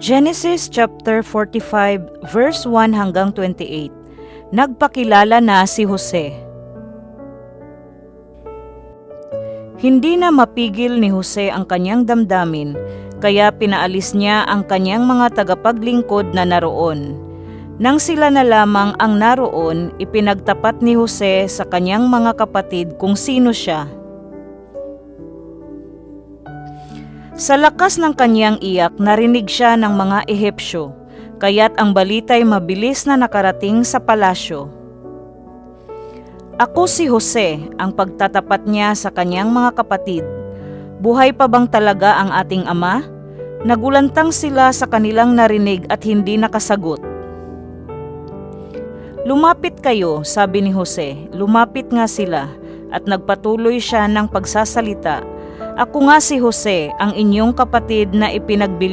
Genesis chapter 45 verse 1 hanggang 28. Nagpakilala na si Jose. Hindi na mapigil ni Jose ang kanyang damdamin, kaya pinaalis niya ang kanyang mga tagapaglingkod na naroon. Nang sila na lamang ang naroon, ipinagtapat ni Jose sa kanyang mga kapatid kung sino siya. Sa lakas ng kanyang iyak, narinig siya ng mga Ehipsyo, kaya't ang balita'y mabilis na nakarating sa palasyo. Ako si Jose, ang pagtatapat niya sa kanyang mga kapatid. Buhay pa bang talaga ang ating ama? Nagulantang sila sa kanilang narinig at hindi nakasagot. Lumapit kayo, sabi ni Jose. Lumapit nga sila at nagpatuloy siya ng pagsasalita. Ako nga si Jose, ang inyong kapatid na ipinagbili